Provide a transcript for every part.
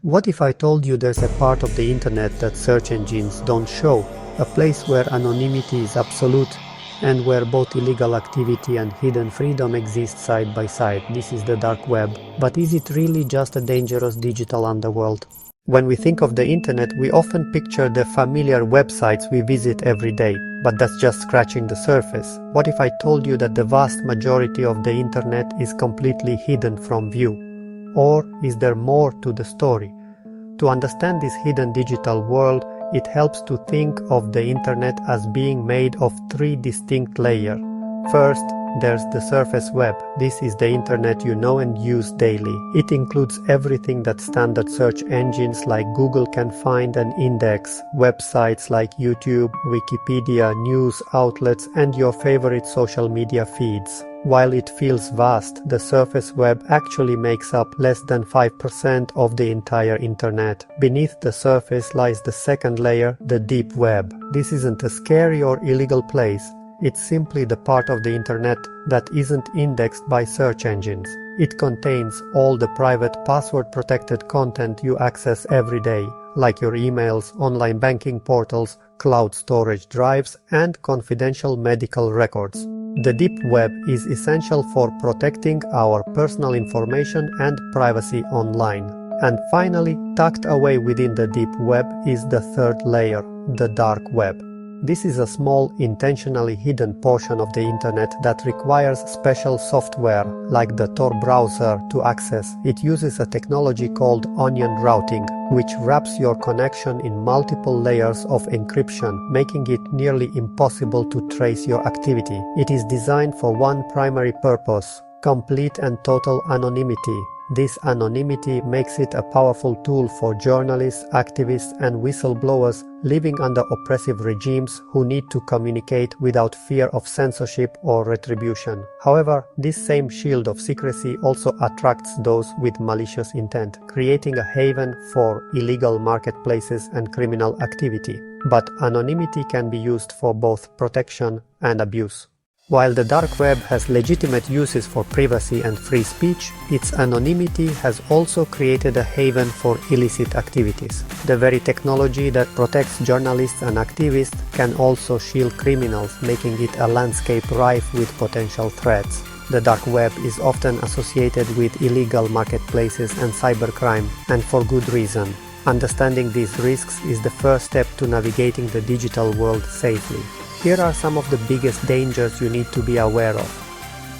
What if I told you there's a part of the internet that search engines don't show? A place where anonymity is absolute and where both illegal activity and hidden freedom exist side by side. This is the dark web. But is it really just a dangerous digital underworld? When we think of the internet, we often picture the familiar websites we visit every day. But that's just scratching the surface. What if I told you that the vast majority of the internet is completely hidden from view? Or is there more to the story? To understand this hidden digital world, it helps to think of the internet as being made of three distinct layers. First, there's the surface web. This is the internet you know and use daily. It includes everything that standard search engines like Google can find and index, websites like YouTube, Wikipedia, news outlets, and your favorite social media feeds. While it feels vast, the surface web actually makes up less than 5% of the entire internet. Beneath the surface lies the second layer, the deep web. This isn't a scary or illegal place. It's simply the part of the internet that isn't indexed by search engines. It contains all the private password-protected content you access every day, like your emails, online banking portals, cloud storage drives, and confidential medical records. The deep web is essential for protecting our personal information and privacy online. And finally, tucked away within the deep web is the third layer, the dark web. This is a small, intentionally hidden portion of the internet that requires special software, like the Tor browser, to access. It uses a technology called onion routing, which wraps your connection in multiple layers of encryption, making it nearly impossible to trace your activity. It is designed for one primary purpose: complete and total anonymity. This anonymity makes it a powerful tool for journalists, activists, and whistleblowers living under oppressive regimes who need to communicate without fear of censorship or retribution. However, this same shield of secrecy also attracts those with malicious intent, creating a haven for illegal marketplaces and criminal activity. But anonymity can be used for both protection and abuse. While the dark web has legitimate uses for privacy and free speech, its anonymity has also created a haven for illicit activities. The very technology that protects journalists and activists can also shield criminals, making it a landscape rife with potential threats. The dark web is often associated with illegal marketplaces and cybercrime, and for good reason. Understanding these risks is the first step to navigating the digital world safely. Here are some of the biggest dangers you need to be aware of.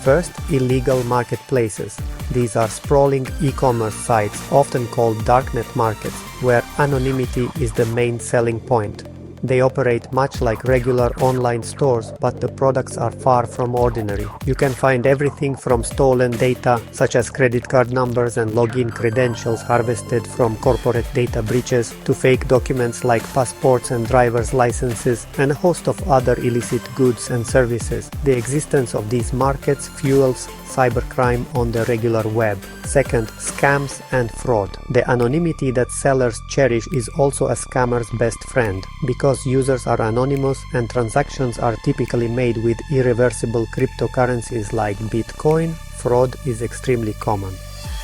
First, illegal marketplaces. These are sprawling e-commerce sites, often called darknet markets, where anonymity is the main selling point. They operate much like regular online stores, but the products are far from ordinary. You can find everything from stolen data, such as credit card numbers and login credentials harvested from corporate data breaches, to fake documents like passports and driver's licenses, and a host of other illicit goods and services. The existence of these markets fuels cybercrime on the regular web. Second, scams and fraud. The anonymity that sellers cherish is also a scammer's best friend. Because users are anonymous and transactions are typically made with irreversible cryptocurrencies like Bitcoin, fraud is extremely common.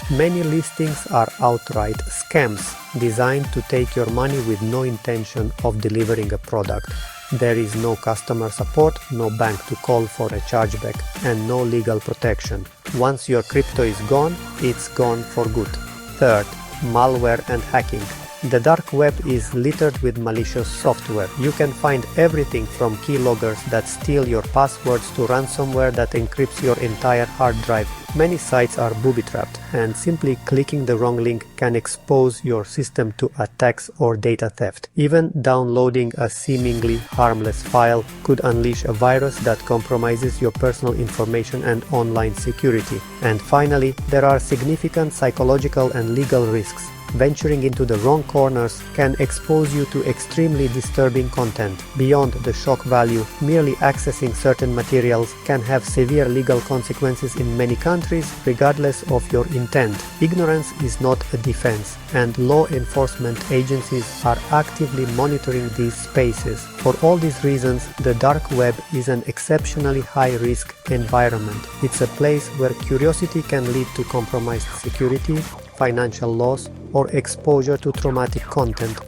Many listings are outright scams, designed to take your money with no intention of delivering a product. There is no customer support, no bank to call for a chargeback, and no legal protection. Once your crypto is gone, it's gone for good. Third, malware and hacking. The dark web is littered with malicious software. You can find everything from keyloggers that steal your passwords to ransomware that encrypts your entire hard drive. Many sites are booby-trapped, and simply clicking the wrong link can expose your system to attacks or data theft. Even downloading a seemingly harmless file could unleash a virus that compromises your personal information and online security. And finally, there are significant psychological and legal risks. Venturing into the wrong corners can expose you to extremely disturbing content. Beyond the shock value, merely accessing certain materials can have severe legal consequences in many countries, regardless of your intent. Ignorance is not a defense, and law enforcement agencies are actively monitoring these spaces. For all these reasons, the dark web is an exceptionally high-risk environment. It's a place where curiosity can lead to compromised security, financial loss, or exposure to traumatic content.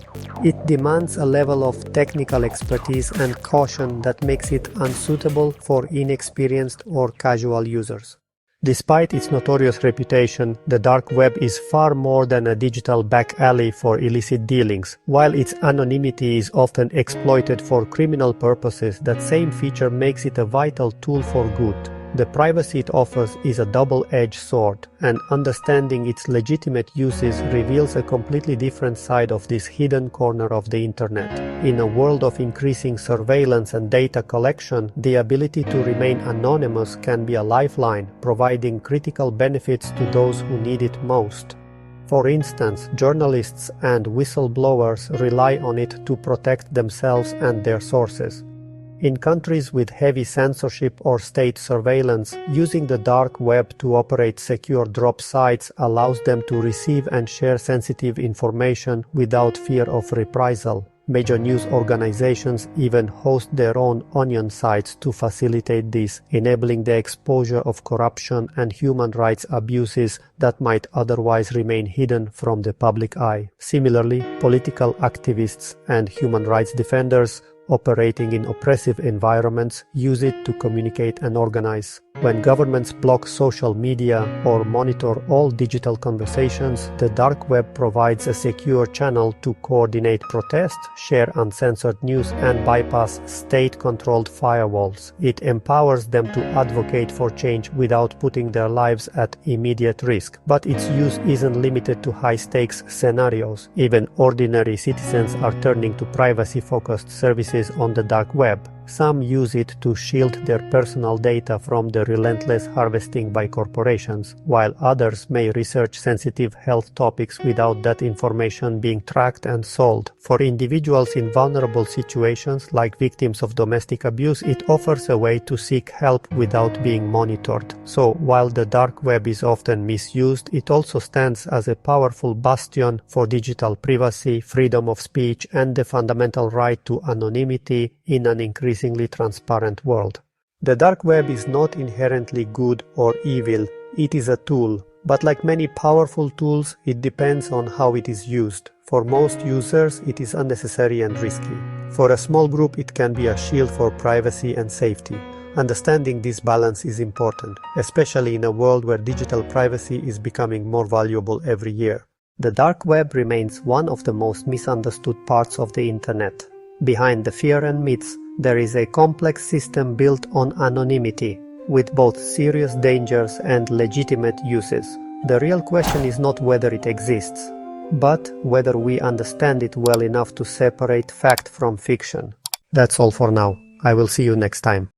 It demands a level of technical expertise and caution that makes it unsuitable for inexperienced or casual users. Despite its notorious reputation, the dark web is far more than a digital back alley for illicit dealings. While its anonymity is often exploited for criminal purposes, that same feature makes it a vital tool for good. The privacy it offers is a double-edged sword, and understanding its legitimate uses reveals a completely different side of this hidden corner of the internet. In a world of increasing surveillance and data collection, the ability to remain anonymous can be a lifeline, providing critical benefits to those who need it most. For instance, journalists and whistleblowers rely on it to protect themselves and their sources. In countries with heavy censorship or state surveillance, using the dark web to operate secure drop sites allows them to receive and share sensitive information without fear of reprisal. Major news organizations even host their own onion sites to facilitate this, enabling the exposure of corruption and human rights abuses that might otherwise remain hidden from the public eye. Similarly, political activists and human rights defenders operating in oppressive environments use it to communicate and organize. When governments block social media or monitor all digital conversations, the dark web provides a secure channel to coordinate protest, share uncensored news, and bypass state-controlled firewalls. It empowers them to advocate for change without putting their lives at immediate risk. But its use isn't limited to high-stakes scenarios. Even ordinary citizens are turning to privacy-focused services on the dark web. Some use it to shield their personal data from the relentless harvesting by corporations, while others may research sensitive health topics without that information being tracked and sold. For individuals in vulnerable situations, like victims of domestic abuse, it offers a way to seek help without being monitored. So, while the dark web is often misused, it also stands as a powerful bastion for digital privacy, freedom of speech, and the fundamental right to anonymity in an increasingly transparent world. The dark web is not inherently good or evil, it is a tool. But like many powerful tools, it depends on how it is used. For most users, it is unnecessary and risky. For a small group, it can be a shield for privacy and safety. Understanding this balance is important, especially in a world where digital privacy is becoming more valuable every year. The dark web remains one of the most misunderstood parts of the internet. Behind the fear and myths, there is a complex system built on anonymity, with both serious dangers and legitimate uses. The real question is not whether it exists, but whether we understand it well enough to separate fact from fiction. That's all for now. I will see you next time.